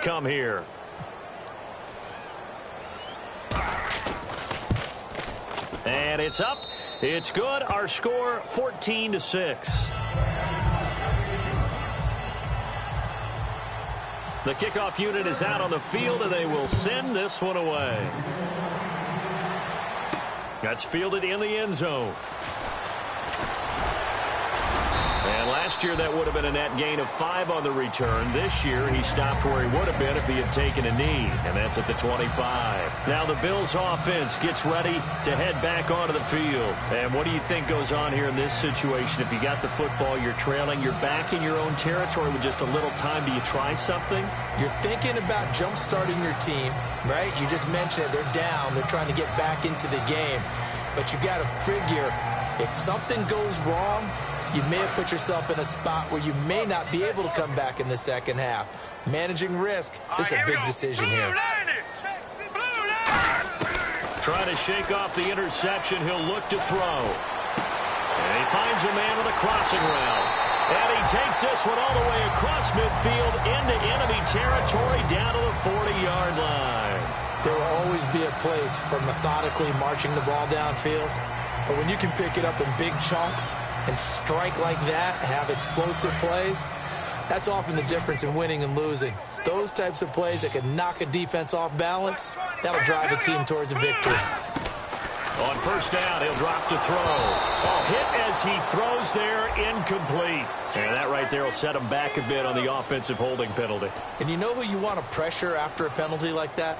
come here. And it's up. It's good. Our score, 14-6. The kickoff unit is out on the field, and they will send this one away. That's fielded in the end zone. And last year, that would have been a net gain of 5 on the return. This year, he stopped where he would have been if he had taken a knee, and that's at the 25. Now the Bills' offense gets ready to head back onto the field. And what do you think goes on here in this situation? If you got the football, you're trailing, you're back in your own territory with just a little time. Do you try something? You're thinking about jump-starting your team, right? You just mentioned it. They're down. They're trying to get back into the game. But you got to figure, if something goes wrong, you may have put yourself in a spot where you may not be able to come back in the second half. Managing risk is a big decision here. Trying to shake off the interception. He'll look to throw. And he finds a man with a crossing route. And he takes this one all the way across midfield into enemy territory down to the 40-yard line. There will always be a place for methodically marching the ball downfield. But when you can pick it up in big chunks and strike like that, have explosive plays, that's often the difference in winning and losing. Those types of plays that can knock a defense off balance, that'll drive a team towards a victory. On first down, he'll drop to throw. Oh, hit as he throws there, incomplete. And that right there will set him back a bit on the offensive holding penalty. And you know who you want to pressure after a penalty like that?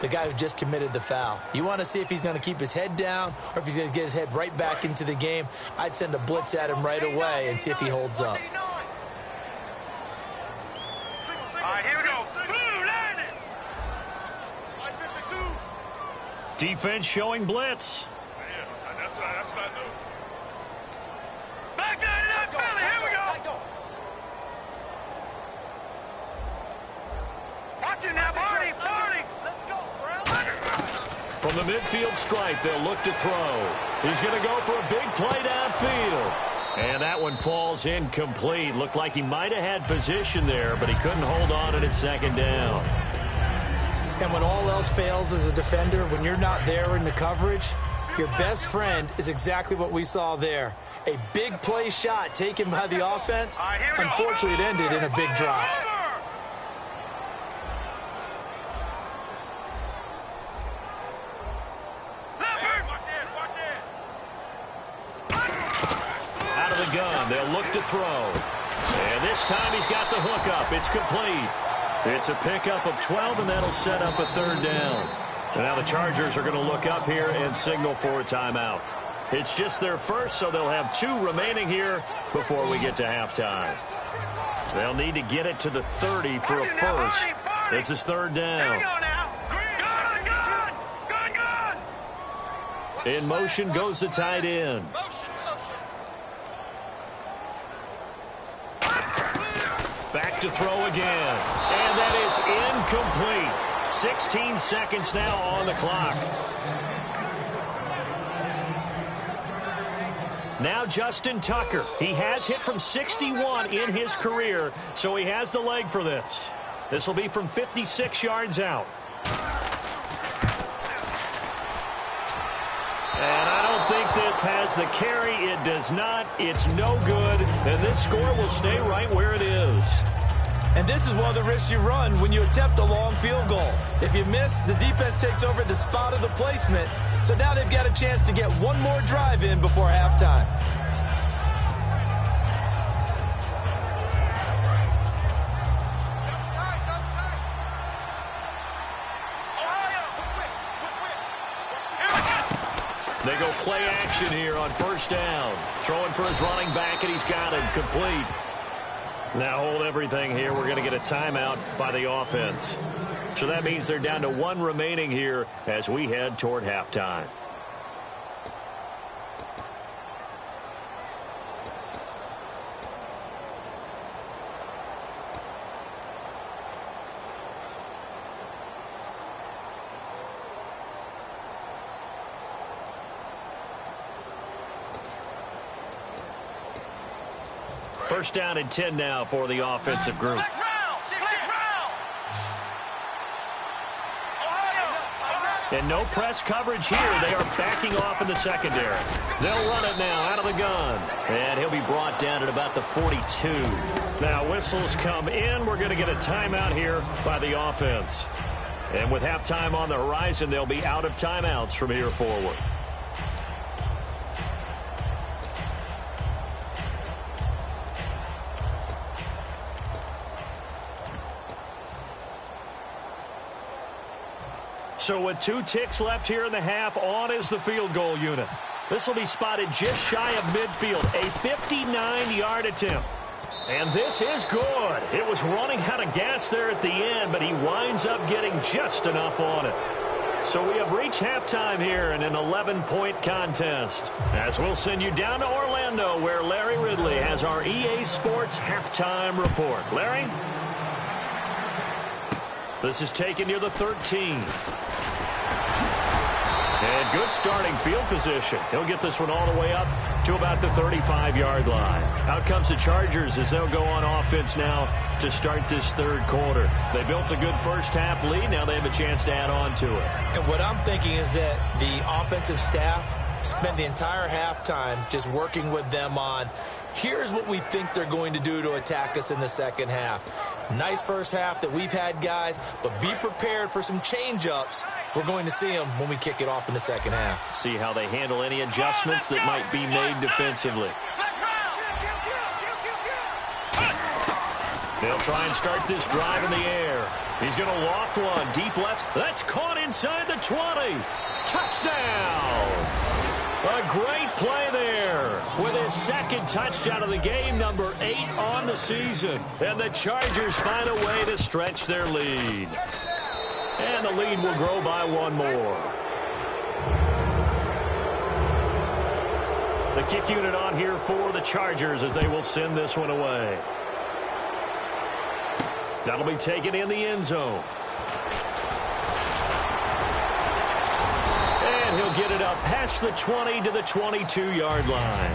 The guy who just committed the foul. You want to see if he's going to keep his head down or if he's going to get his head right back into the game. I'd send a blitz at him right away and see if he holds up. All right, here we go. Defense showing blitz. That's what I do. Back down to that belly. Here we go. Watch it now, Barney. Let's go, From the midfield stripe, they'll look to throw. He's going to go for a big play downfield. And that one falls incomplete. Looked like he might have had position there, but he couldn't hold on at second down. And when all else fails as a defender, when you're not there in the coverage, your best friend is exactly what we saw there. A big play shot taken by the offense. Unfortunately, it ended in a big drop. Out of the gun, they'll look to throw. And this time he's got the hook up. It's complete. It's a pickup of 12, and that'll set up a third down. And now the Chargers are going to look up here and signal for a timeout. It's just their first, so they'll have 2 remaining here before we get to halftime. They'll need to get it to the 30 for a first. This is third down. In motion goes the tight end. Back to throw again. And that is incomplete. 16 seconds now on the clock. Now Justin Tucker. He has hit from 61 in his career, so he has the leg for this. This will be from 56 yards out. And I don't think this has the carry. It does not. It's no good. And this score will stay right where it is. And this is one of the risks you run when you attempt a long field goal. If you miss, the defense takes over at the spot of the placement. So now they've got a chance to get one more drive in before halftime. They go play action here on first down. Throwing for his running back, and he's got him complete. Now hold everything here. We're going to get a timeout by the offense. So that means they're down to 1 remaining here as we head toward halftime. First down and 10 now for the offensive group. And no press coverage here. They are backing off in the secondary. They'll run it now out of the gun. And he'll be brought down at about the 42. Now whistles come in. We're going to get a timeout here by the offense. And with halftime on the horizon, they'll be out of timeouts from here forward. So with 2 ticks left here in the half, on is the field goal unit. This will be spotted just shy of midfield, a 59-yard attempt. And this is good. It was running out of gas there at the end, but he winds up getting just enough on it. So we have reached halftime here in an 11-point contest. As we'll send you down to Orlando, where Larry Ridley has our EA Sports halftime report. Larry? This is taken near the 13. And good starting field position. He'll get this one all the way up to about the 35-yard line. Out comes the Chargers as they'll go on offense now to start this third quarter. They built a good first-half lead. Now they have a chance to add on to it. And what I'm thinking is that the offensive staff spent the entire halftime just working with them on, here's what we think they're going to do to attack us in the second half. Nice first half that we've had, guys, but be prepared for some change-ups. We're going to see them when we kick it off in the second half. See how they handle any adjustments that might be made defensively. They'll try and start this drive in the air. He's going to loft one. Deep left. That's caught inside the 20. Touchdown! A great play there with his second touchdown of the game, number 8 on the season. And the Chargers find a way to stretch their lead. And the lead will grow by 1 more. The kick unit on here for the Chargers as they will send this one away. That'll be taken in the end zone. And he'll get it up past the 20 to the 22-yard line.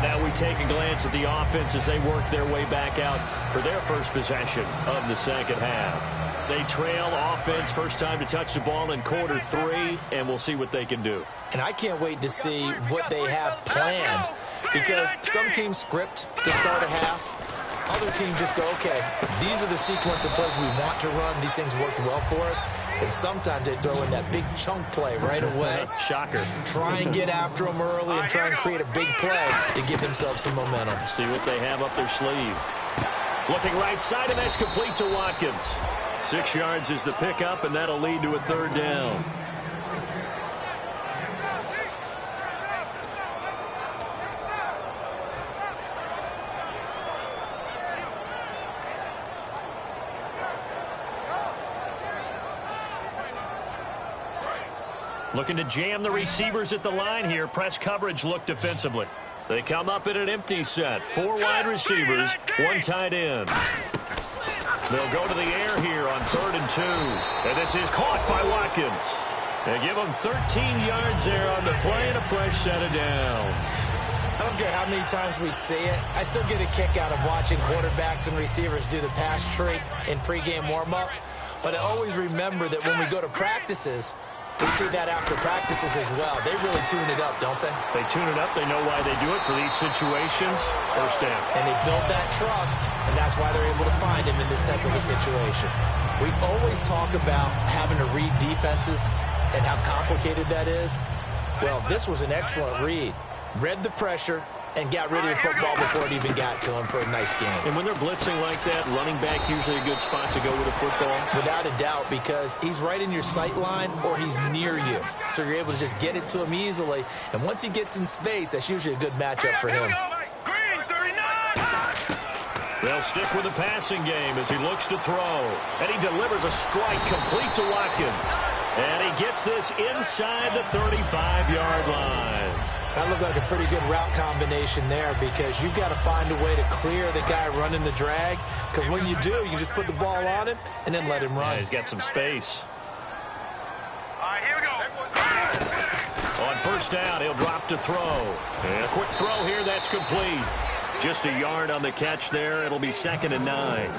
Now we take a glance at the offense as they work their way back out for their first possession of the second half. They trail offense, first time to touch the ball in quarter 3, and we'll see what they can do. And I can't wait to see what they have planned, because some teams script to start a half. Other teams just go, okay, these are the sequence of plays we want to run. These things worked well for us. And sometimes they throw in that big chunk play right away. Shocker. Try and get after them early and try and create a big play to give themselves some momentum. See what they have up their sleeve. Looking right side, and that's complete to Watkins. 6 yards is the pickup, and that'll lead to a third down. Looking to jam the receivers at the line here. Press coverage look defensively. They come up in an empty set. 4 wide receivers, 1 tight end. They'll go to the air here on 3rd and 2. And this is caught by Watkins. They give him 13 yards there on the play and a fresh set of downs. I don't care how many times we see it. I still get a kick out of watching quarterbacks and receivers do the pass tree in pregame warm-up. But I always remember that when we go to practices, we see that after practices as well. They really tune it up, don't they? They tune it up. They know why they do it for these situations. First down. And they build that trust, and that's why they're able to find him in this type of a situation. We always talk about having to read defenses and how complicated that is. Well, this was an excellent read. Read the pressure and got rid of the football before it even got to him for a nice game. And when they're blitzing like that, running back usually a good spot to go with a football? Without a doubt, because he's right in your sight line or he's near you. So you're able to just get it to him easily. And once he gets in space, that's usually a good matchup for him. They'll stick with the passing game as he looks to throw. And he delivers a strike complete to Watkins. And he gets this inside the 35-yard line. That looked like a pretty good route combination there, because you've got to find a way to clear the guy running the drag. Because when you do, you just put the ball on him and then let him run. Yeah, he's got some space. All right, here we go. On first down, he'll drop to throw. And a quick throw here, that's complete. Just a yard on the catch there. It'll be 2nd and 9.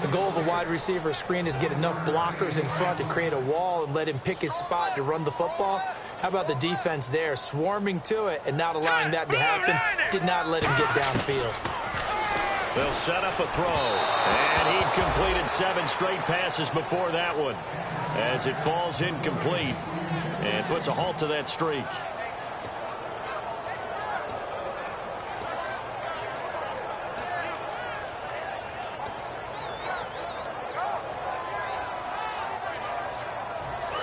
The goal of a wide receiver screen is get enough blockers in front to create a wall and let him pick his spot to run the football. How about the defense there, swarming to it and not allowing that to happen? Did not let him get downfield. They'll set up a throw, and he'd completed 7 straight passes before that one as it falls incomplete and puts a halt to that streak.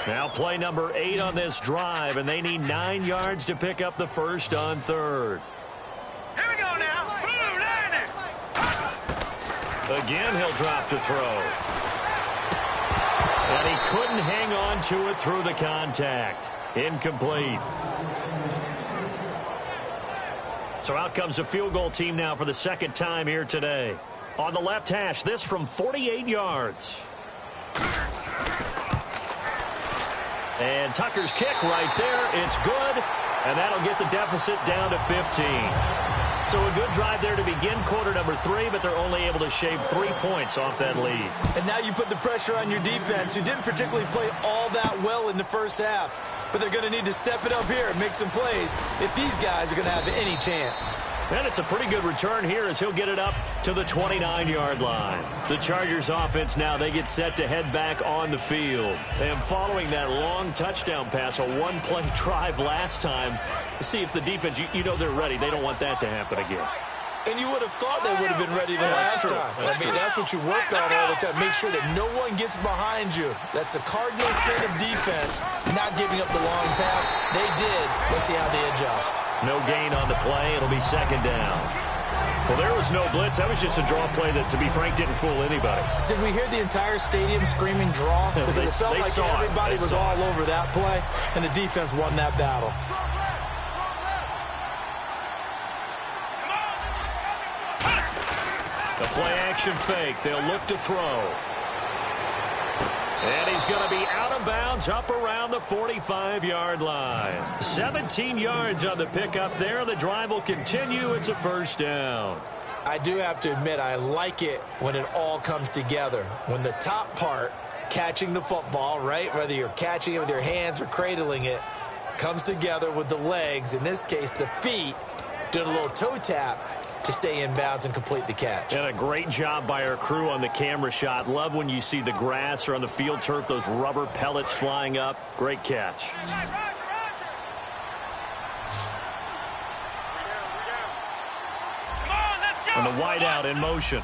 Now play number 8 on this drive, and they need 9 yards to pick up the first on 3rd. Here we go now. Blue, landing. Again, he'll drop to throw. And he couldn't hang on to it through the contact. Incomplete. So out comes a field goal team now for the second time here today. On the left hash, this from 48 yards. And Tucker's kick right there. It's good. And that'll get the deficit down to 15. So a good drive there to begin quarter number 3, but they're only able to shave 3 points off that lead. And now you put the pressure on your defense, who didn't particularly play all that well in the first half. But they're going to need to step it up here and make some plays if these guys are going to have any chance. And it's a pretty good return here as he'll get it up to the 29-yard line. The Chargers offense now, they get set to head back on the field. And following that long touchdown pass, a one-play drive last time, to see if the defense, you know they're ready. They don't want that to happen again. And you would have thought they would have been ready the last time. That's what you work on all the time. Make sure that no one gets behind you. That's the cardinal sin of defense, not giving up the long pass. They did. Let's see how they adjust. No gain on the play. It'll be second down. Well, there was no blitz. That was just a draw play that, to be frank, didn't fool anybody. Did we hear the entire stadium screaming draw? Because it felt like everybody was all over that play, and the defense won that battle. The play-action fake. They'll look to throw. And he's going to be out of bounds up around the 45-yard line. 17 yards on the pickup there. The drive will continue. It's a first down. I do have to admit, I like it when it all comes together. When the top part, catching the football, right, whether you're catching it with your hands or cradling it, comes together with the legs, in this case the feet, doing a little toe tap to stay in bounds and complete the catch. And a great job by our crew on the camera shot. Love when you see the grass or on the field turf, those rubber pellets flying up. Great catch. And the wideout in motion.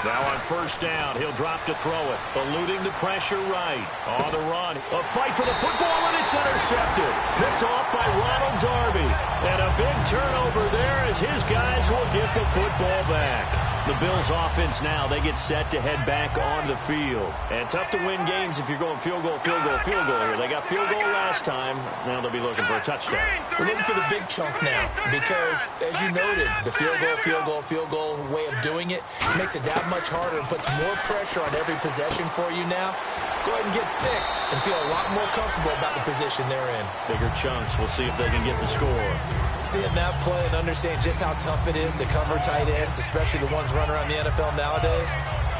Now on first down, he'll drop to throw it. Eluding the pressure right. On the run. A fight for the football, and it's intercepted. Picked off by Ronald Darby. And a big turnover there as his guys will get the football back. The Bills offense now, they get set to head back on the field. And tough to win games if you're going field goal, field goal, field goal here. They got field goal last time. Now they'll be looking for a touchdown. We're looking for the big chunk now because, as you noted, the field goal way of doing it makes it that much harder and puts more pressure on every possession for you now. Go ahead and get 6 and feel a lot more comfortable about the position they're in. Bigger chunks. We'll see if they can get the score. Seeing that play and understand just how tough it is to cover tight ends, especially the ones running around the NFL nowadays,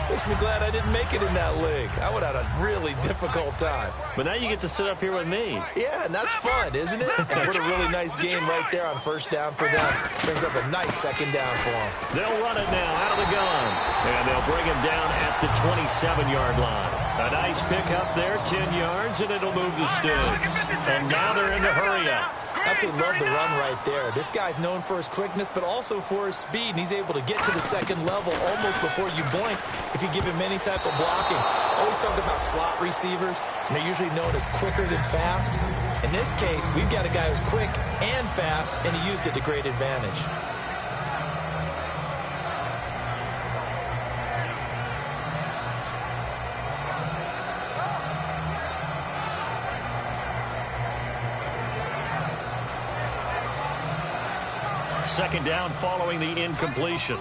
makes me glad I didn't make it in that league. I would have had a really difficult time. But now you get to sit up here with me. Yeah, and that's fun, isn't it? And what a really nice game right there on first down for them. Brings up a nice second down for them. They'll run it now out of the gun. And they'll bring him down at the 27-yard line. A nice pickup there, 10 yards, and it'll move the sticks. And now they're in the hurry-up. Absolutely love the run right there. This guy's known for his quickness, but also for his speed. And he's able to get to the second level almost before you blink if you give him any type of blocking. Always talk about slot receivers, and they're usually known as quicker than fast. In this case, we've got a guy who's quick and fast, and he used it to great advantage. Second down following the incompletion.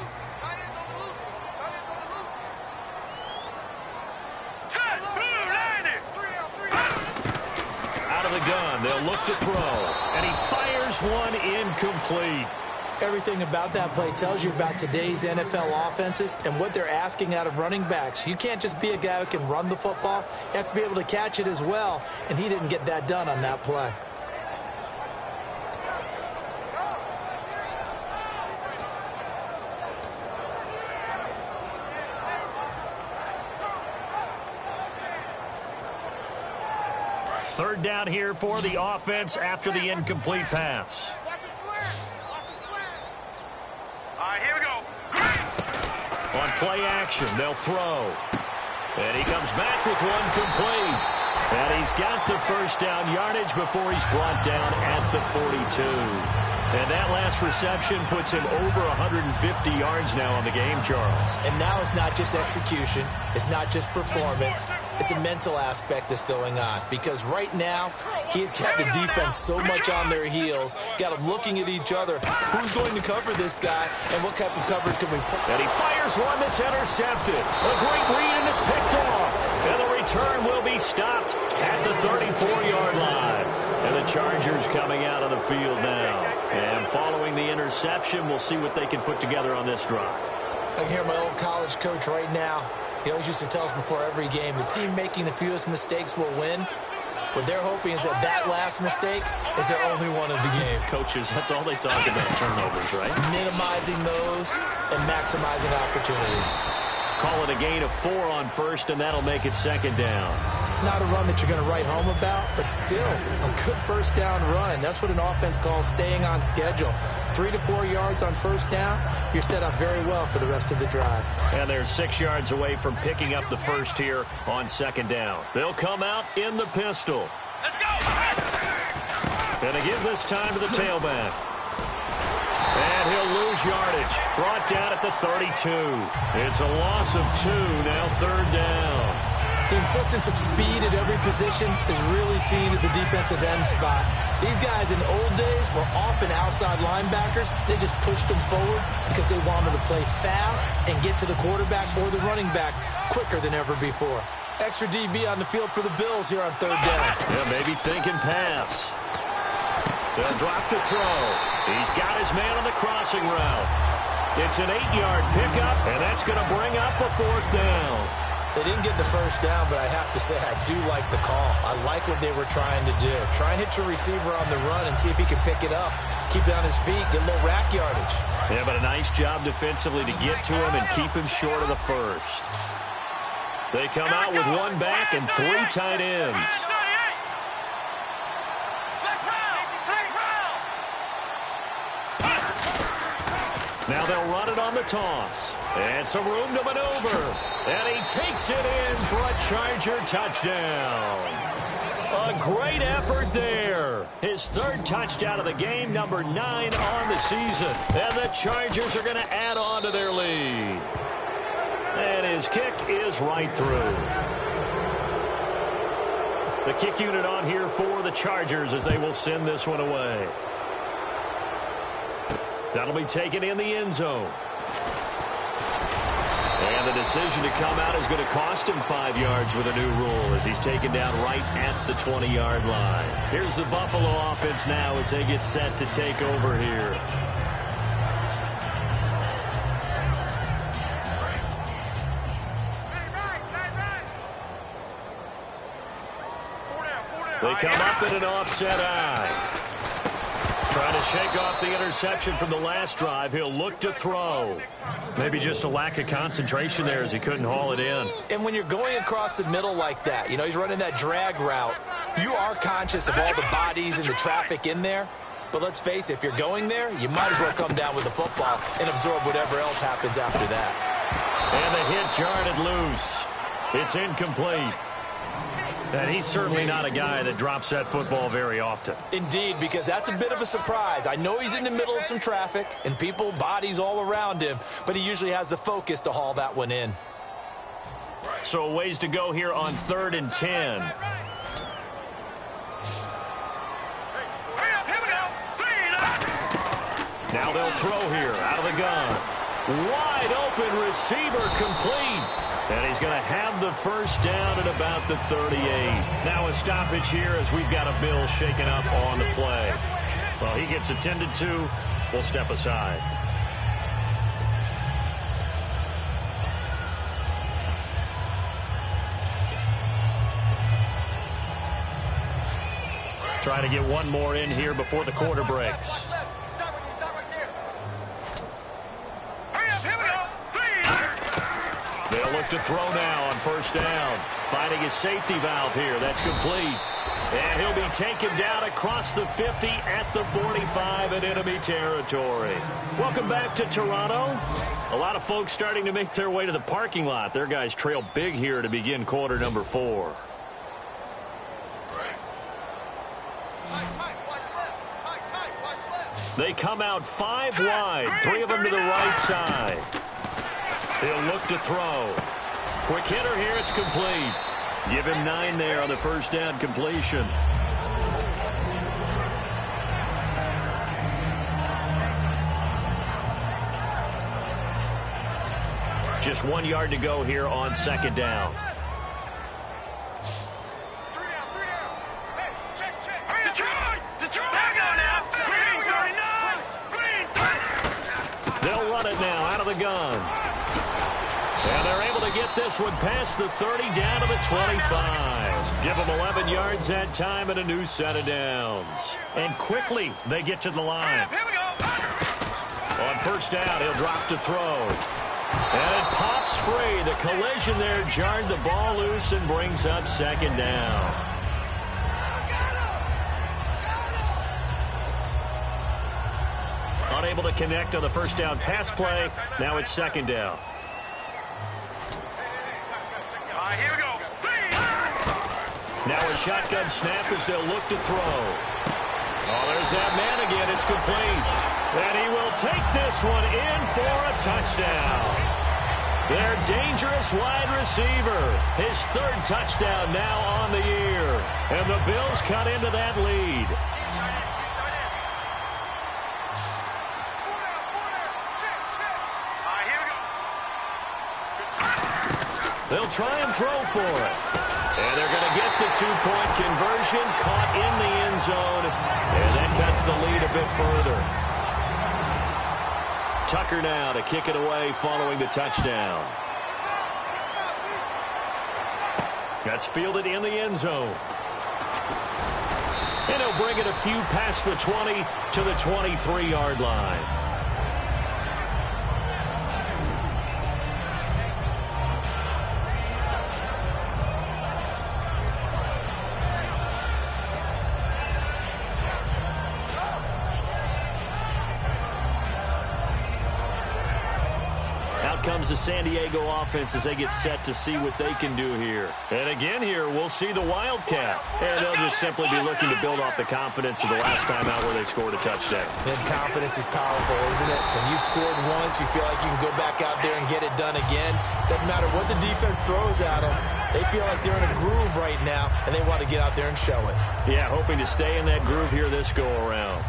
Out of the gun, they'll look to throw. And he fires one incomplete. Everything about that play tells you about today's NFL offenses and what they're asking out of running backs. You can't just be a guy who can run the football. You have to be able to catch it as well, and he didn't get that done on that play. Third down here for the offense after the incomplete pass. On play action, they'll throw. And he comes back with one complete. And he's got the first down yardage before he's brought down at the 42. And that last reception puts him over 150 yards now on the game, Charles. And now it's not just execution. It's not just performance. It's a mental aspect that's going on. Because right now, he's got the defense so much on their heels, got them looking at each other. Who's going to cover this guy, and what type of coverage can we put? And he fires one that's intercepted. A great read, and it's picked off. And the return will be stopped at the 34-yard line. And the Chargers coming out of the field now. And following the interception, we'll see what they can put together on this drive. I can hear my old college coach right now. He always used to tell us before every game, the team making the fewest mistakes will win. What they're hoping is that that last mistake is their only one of the game. Coaches, that's all they talk about, turnovers, right? Minimizing those and maximizing opportunities. Call it a gain of 4 on first, and that'll make it second down. Not a run that you're going to write home about, but still a good first down run. That's what an offense calls staying on schedule. 3 to 4 yards on first down, you're set up very well for the rest of the drive. And they're 6 yards away from picking up the first here on second down. They'll come out in the pistol. Let's go! And they give this time to the tailback. And he'll lose yardage. Brought down at the 32. It's a loss of 2, now third down. The insistence of speed at every position is really seen at the defensive end spot. These guys in old days were often outside linebackers. They just pushed them forward because they wanted to play fast and get to the quarterback or the running backs quicker than ever before. Extra DB on the field for the Bills here on third down. Yeah, maybe thinking pass. They'll drop the throw. He's got his man on the crossing route. It's an 8-yard pickup, and that's going to bring up a fourth down. They didn't get the first down, but I have to say I do like the call. I like what they were trying to do. Try and hit your receiver on the run and see if he can pick it up. Keep it on his feet, get a little rack yardage. Yeah, but a nice job defensively to get to him and keep him short of the first. They come out with one back and 3 tight ends. Now they'll run it on the toss. And some room to maneuver. And he takes it in for a Charger touchdown. A great effort there. His third touchdown of the game, number 9 on the season. And the Chargers are going to add on to their lead. And his kick is right through. The kick unit on here for the Chargers as they will send this one away. That'll be taken in the end zone. And the decision to come out is going to cost him 5 yards with a new rule as he's taken down right at the 20-yard line. Here's the Buffalo offense now as they get set to take over here. They come up in an offset eye. Trying to shake off the interception from the last drive. He'll look to throw. Maybe just a lack of concentration there as he couldn't haul it in. And when you're going across the middle like that, you know, he's running that drag route, you are conscious of all the bodies and the traffic in there. But let's face it, if you're going there, you might as well come down with the football and absorb whatever else happens after that. And the hit jarred it loose. It's incomplete. And he's certainly not a guy that drops that football very often. Indeed, because that's a bit of a surprise. I know he's in the middle of some traffic and people, bodies all around him, but he usually has the focus to haul that one in. So a ways to go here on 3rd and 10. Now they'll throw here out of the gun. Wide open receiver complete. And he's going to have the first down at about the 38. Now a stoppage here as we've got a Bill shaken up on the play. Well, he gets attended to will step aside. Trying to get one more in here before the quarter breaks. They'll look to throw now on first down. Finding his safety valve here. That's complete. And he'll be taken down across the 50 at the 45 in enemy territory. Welcome back to Toronto. A lot of folks starting to make their way to the parking lot. Their guys trail big here to begin quarter number 4. They come out 5 wide, 3 of them to the right side. He'll look to throw. Quick hitter here, it's complete. Give him 9 there on the first down completion. Just 1 yard to go here on second down. They'll run it now out of the gun. And they're able to get this one past the 30 down to the 25. Give them 11 yards that time and a new set of downs. And quickly they get to the line. On first down, he'll drop to throw. And it pops free. The collision there jarred the ball loose and brings up second down. Unable to connect on the first down pass play. Now it's second down. Here we go. Now a shotgun snap as they'll look to throw. Oh, there's that man again. It's complete. And he will take this one in for a touchdown. Their dangerous wide receiver. His 3rd touchdown now on the year. And the Bills cut into that lead. They'll try and throw for it. And they're going to get the 2-point conversion, caught in the end zone. And that cuts the lead a bit further. Tucker now to kick it away following the touchdown. That's fielded in the end zone. And he'll bring it a few past the 20 to the 23-yard line. Comes the San Diego offense as they get set to see what they can do here. And again here, we'll see the Wildcat. And they'll just simply be looking to build off the confidence of the last time out where they scored a touchdown. And confidence is powerful, isn't it? When you scored once, you feel like you can go back out there and get it done again. Doesn't matter what the defense throws at them. They feel like they're in a groove right now, and they want to get out there and show it. Yeah, hoping to stay in that groove here this go-around.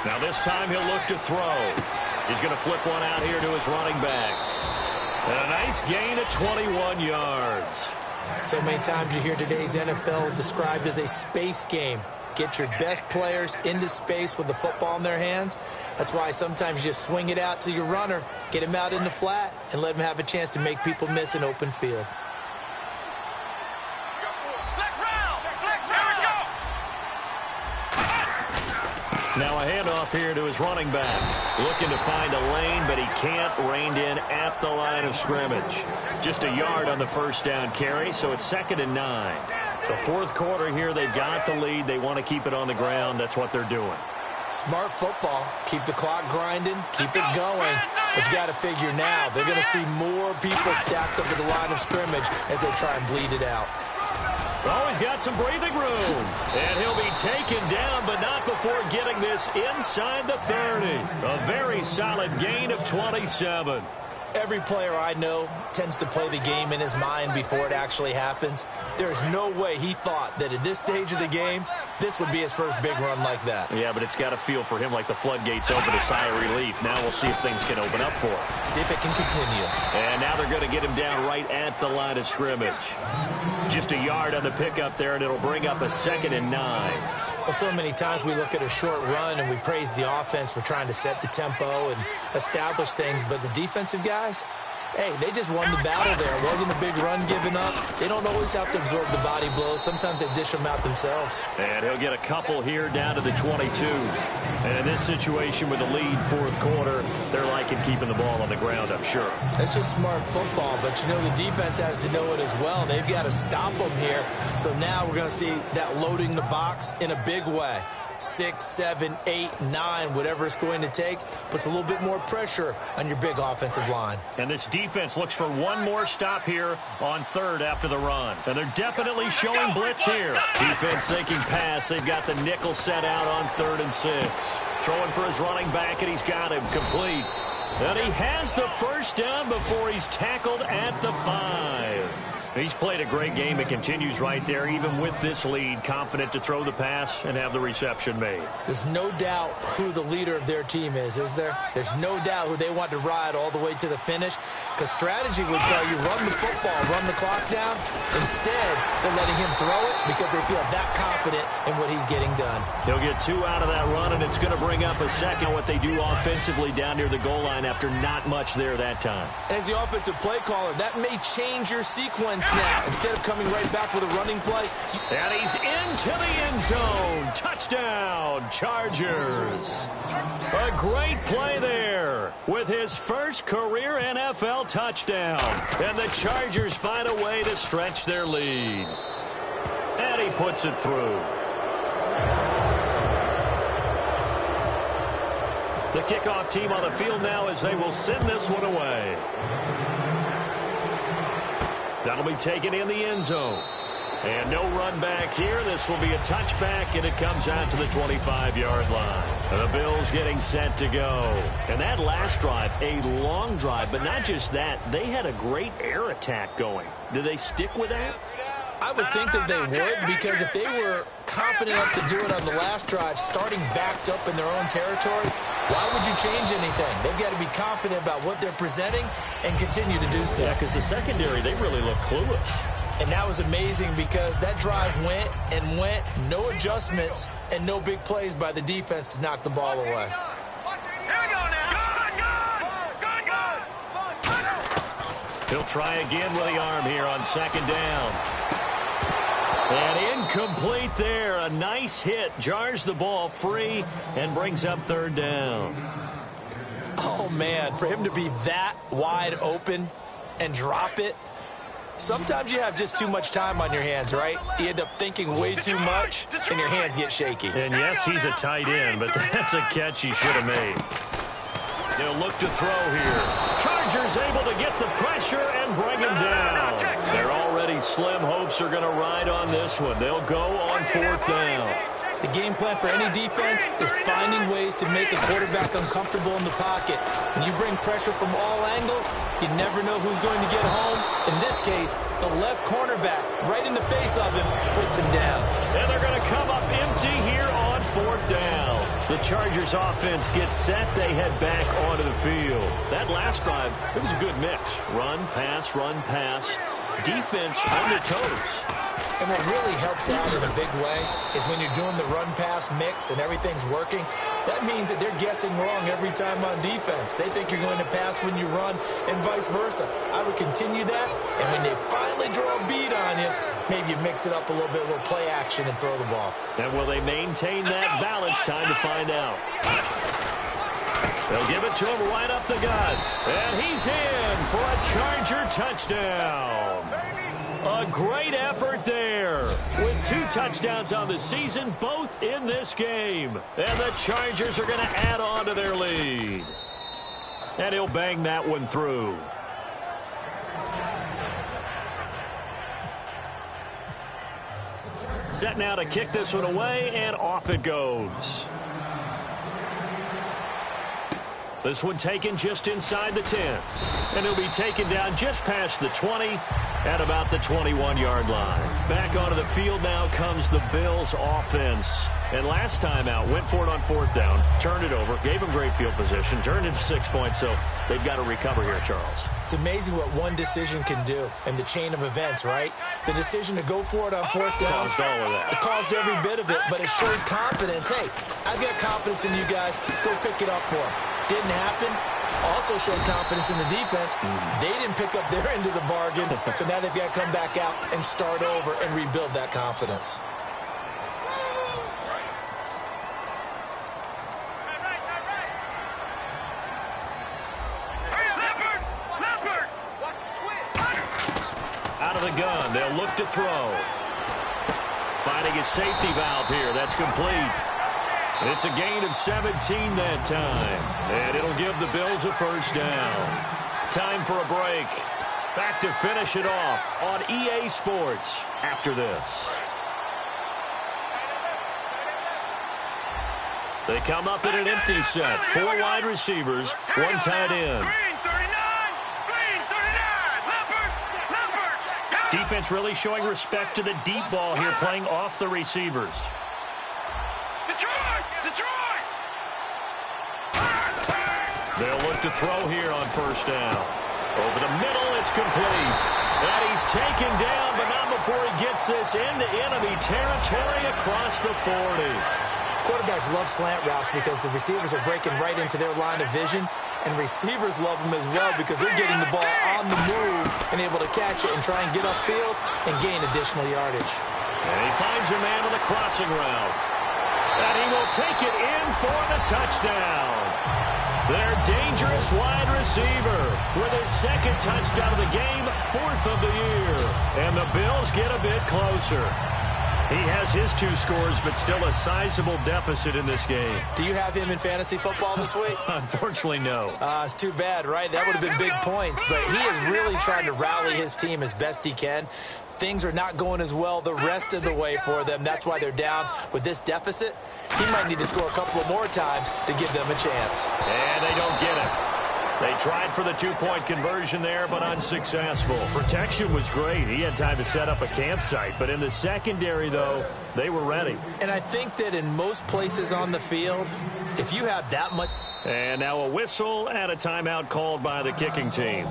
Now this time he'll look to throw. He's going to flip one out here to his running back. And a nice gain of 21 yards. So many times you hear today's NFL described as a space game. Get your best players into space with the football in their hands. That's why sometimes you just swing it out to your runner, get him out in the flat, and let him have a chance to make people miss an open field. Now a handoff here to his running back. Looking to find a lane, but he can't. Reined in at the line of scrimmage. Just a yard on the first down carry, so it's 2nd and 9. The 4th quarter here, they've got the lead. They want to keep it on the ground. That's what they're doing. Smart football. Keep the clock grinding. Keep it going. But you got to figure now, they're going to see more people stacked up at the line of scrimmage as they try and bleed it out. Oh, he's got some breathing room. And he'll be taken down, but not before getting this inside the 30. A very solid gain of 27. Every player I know tends to play the game in his mind before it actually happens. There's no way he thought that at this stage of the game, this would be his first big run like that. Yeah, but it's got to feel for him like the floodgates open, a sigh of relief. Now we'll see if things can open up for him. See if it can continue. And now they're going to get him down right at the line of scrimmage. Just a yard on the pickup there, and it'll bring up a 2nd and 9. Well, so many times we look at a short run and we praise the offense for trying to set the tempo and establish things, but the defensive guys, hey, they just won the battle there. It wasn't a big run given up. They don't always have to absorb the body blows. Sometimes they dish them out themselves. And he'll get a couple here down to the 22. And in this situation with the lead 4th quarter, they're liking keeping the ball on the ground, I'm sure. That's just smart football, but you know the defense has to know it as well. They've got to stop them here. So now we're going to see that loading the box in a big way. 6, 7, 8, 9, whatever it's going to take, puts a little bit more pressure on your big offensive line. And this defense looks for one more stop here on 3rd after the run. And they're definitely showing blitz here. Defense sinking pass. They've got the nickel set out on 3rd and 6. Throwing for his running back, and he's got him complete. And he has the first down before he's tackled at the 5. He's played a great game. It continues right there, even with this lead, confident to throw the pass and have the reception made. There's no doubt who the leader of their team is there? There's no doubt who they want to ride all the way to the finish, because strategy would tell you run the football, run the clock down. Instead, they're letting him throw it because they feel that confident in what he's getting done. He'll get 2 out of that run, and it's going to bring up a 2nd. What they do offensively down near the goal line after not much there that time. As the offensive play caller, that may change your sequence now. Instead of coming right back with a running play. And he's into the end zone. Touchdown, Chargers. A great play there with his first career NFL touchdown. And the Chargers find a way to stretch their lead. And he puts it through. The kickoff team on the field now as they will send this one away. That'll be taken in the end zone. And no run back here. This will be a touchback, and it comes out to the 25-yard line. The Bills getting set to go. And that last drive, a long drive, but not just that. They had a great air attack going. Do they stick with that? I would think that they would, because if they were confident enough to do it on the last drive, starting backed up in their own territory, why would you change anything? They've got to be confident about what they're presenting and continue to do so. Yeah, because the secondary, they really look clueless. And that was amazing because that drive went and went, no adjustments, and no big plays by the defense to knock the ball away. He'll try again with the arm here on 2nd down. And incomplete there. A nice hit. Jars the ball free and brings up 3rd down. Oh, man, for him to be that wide open and drop it. Sometimes you have just too much time on your hands, right? You end up thinking way too much, and your hands get shaky. And yes, he's a tight end, but that's a catch he should have made. They'll look to throw here. Chargers able to get the pressure and bring him down. Their already slim hopes are going to ride on this one. They'll go on 4th down. The game plan for any defense is finding ways to make a quarterback uncomfortable in the pocket. When you bring pressure from all angles, you never know who's going to get home. In this case, the left cornerback, right in the face of him, puts him down. And they're going to come up empty here on 4th down. The Chargers offense gets set. They head back onto the field. That last drive, it was a good mix. Run, pass, defense on their toes. And what really helps out in a big way is when you're doing the run-pass mix and everything's working, that means that they're guessing wrong every time on defense. They think you're going to pass when you run and vice versa. I would continue that, and when they finally draw a bead on you, maybe you mix it up a little bit, a little play action, and throw the ball. And will they maintain that balance? Time to find out. They'll give it to him right up the gut. And he's in for a Charger touchdown. A great effort there with 2 touchdowns on the season, both in this game. And the Chargers are going to add on to their lead. And he'll bang that one through. Set now to kick this one away, and off it goes. This one taken just inside the 10. And he'll be taken down just past the 20 at about the 21-yard line. Back onto the field now comes the Bills offense. And last time out, went for it on 4th down, turned it over, gave them great field position, turned into 6 points, so they've got to recover here, Charles. It's amazing what one decision can do in the chain of events, right? The decision to go for it on 4th down. Caused all of that. It caused every bit of it, but it showed confidence. Hey, I've got confidence in you guys. Go pick it up for them. Didn't happen. Also showed confidence in the defense. They didn't pick up their end of the bargain, so now they've got to come back out and start over and rebuild that confidence. Out of the gun, they'll look to throw. Finding a safety valve here. That's complete. It's a gain of 17 that time. And it'll give the Bills a 1st down. Time for a break. Back to finish it off on EA Sports after this. They come up in an empty set. 4 wide receivers, 1 tight end. Defense really showing respect to the deep ball here, playing off the receivers. Detroit! They'll look to throw here on 1st down. Over the middle, it's complete. And he's taken down, but not before he gets this into enemy territory across the 40. Quarterbacks love slant routes because the receivers are breaking right into their line of vision, and receivers love them as well because they're getting the ball on the move and able to catch it and try and get upfield and gain additional yardage. And he finds a man on the crossing route. And he will take it in for the touchdown. Their dangerous wide receiver with his 2nd touchdown of the game, 4th of the year. And the Bills get a bit closer. He has his 2 scores, but still a sizable deficit in this game. Do you have him in fantasy football this week? Unfortunately, no. It's too bad, right? That would have been big points, but he is really trying to rally his team as best he can. Things are not going as well the rest of the way for them. That's why they're down with this deficit. He might need to score a couple of more times to give them a chance. And they don't get it. They tried for the 2-point conversion there, but unsuccessful. Protection was great. He had time to set up a campsite. But in the secondary, though, they were ready. And I think that in most places on the field, if you have that much... And now a whistle and a timeout called by the kicking team.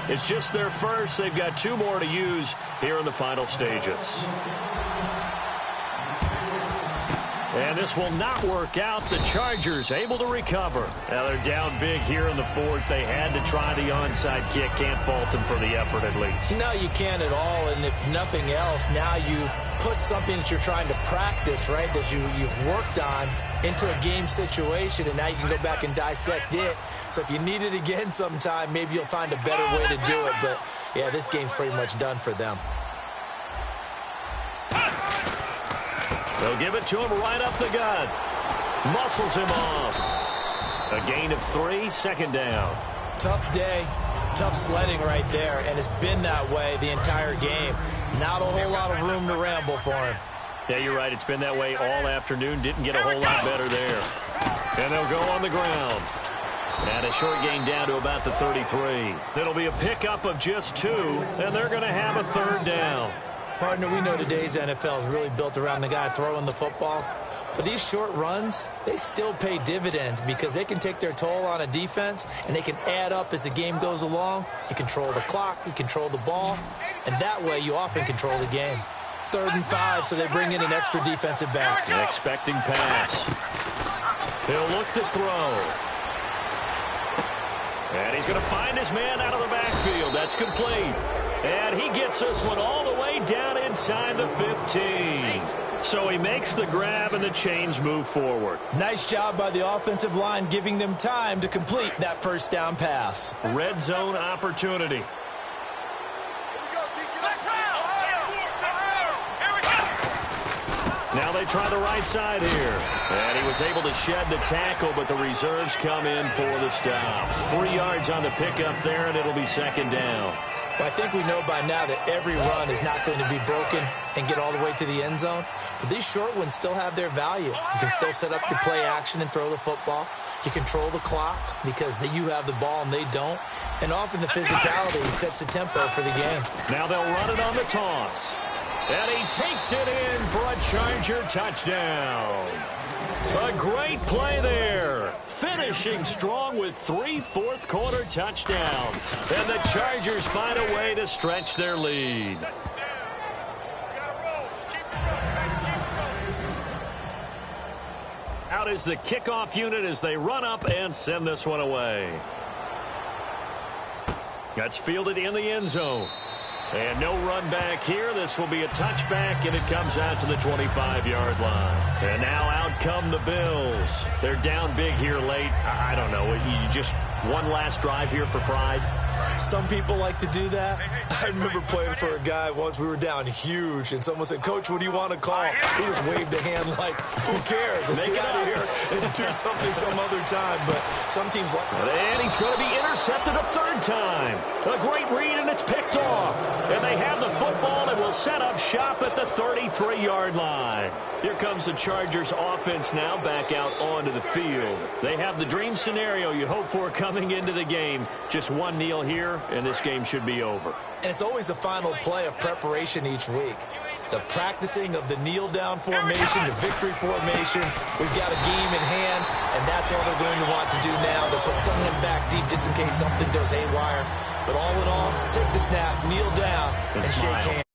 It's just their first. They've got 2 more to use here in the final stages. And this will not work out. The Chargers able to recover. Now they're down big here in the 4th. They had to try the onside kick. Can't fault them for the effort at least. No, you can't at all. And if nothing else, now you've put something that you're trying to practice, right, that you've worked on into a game situation, and now you can go back and dissect it. So if you need it again sometime, maybe you'll find a better way to do it. But, yeah, this game's pretty much done for them. They'll give it to him right up the gut. Muscles him off. A gain of 3, 2nd down. Tough day, tough sledding right there, and it's been that way the entire game. Not a whole lot of room to ramble for him. Yeah, you're right. It's been that way all afternoon. Didn't get a whole lot better there. And they'll go on the ground. And a short gain down to about the 33. It'll be a pickup of just 2, and they're going to have a 3rd down. Partner, we know today's NFL is really built around the guy throwing the football. But these short runs, they still pay dividends because they can take their toll on a defense, and they can add up as the game goes along. You control the clock, you control the ball, and that way you often control the game. 3rd and 5, so they bring in an extra defensive back. An expecting pass. He'll look to throw. And he's going to find his man out of the backfield. That's complete. And he gets this one all the way down inside the 15. So he makes the grab and the chains move forward. Nice job by the offensive line giving them time to complete that 1st down pass. Red zone opportunity. Now they try the right side here. And he was able to shed the tackle, but the reserves come in for the stop. 3 yards on the pickup there, and it'll be 2nd down. Well, I think we know by now that every run is not going to be broken and get all the way to the end zone. But these short ones still have their value. You can still set up your play action and throw the football. You control the clock because you have the ball and they don't. And often the physicality sets the tempo for the game. Now they'll run it on the toss. And he takes it in for a Charger touchdown. A great play there. Finishing strong with 3 fourth-quarter touchdowns. And the Chargers find a way to stretch their lead. Out is the kickoff unit as they run up and send this one away. That's fielded in the end zone. And no run back here. This will be a touchback, and it comes out to the 25-yard line. And now out come the Bills. They're down big here late. I don't know. You just one last drive here for pride. Some people like to do that. I remember playing for a guy once. We were down huge, and someone said, "Coach, what do you want to call?" He just waved a hand like, "Who cares? Let's get out of here and do something some other time." But some teams like that. And he's going to be intercepted a third time. A great read, and it's picked off. And they have the football and will set up shop at the 33-yard line. Here comes the Chargers offense now back out onto the field. They have the dream scenario you hope for coming into the game. Just one kneel here, and this game should be over. And it's always the final play of preparation each week. The practicing of the kneel-down formation, the victory formation. We've got a game in hand, and that's all they're going to want to do now. They'll put someone back deep just in case something goes haywire. But all in all, take the snap, kneel down, and shake hands.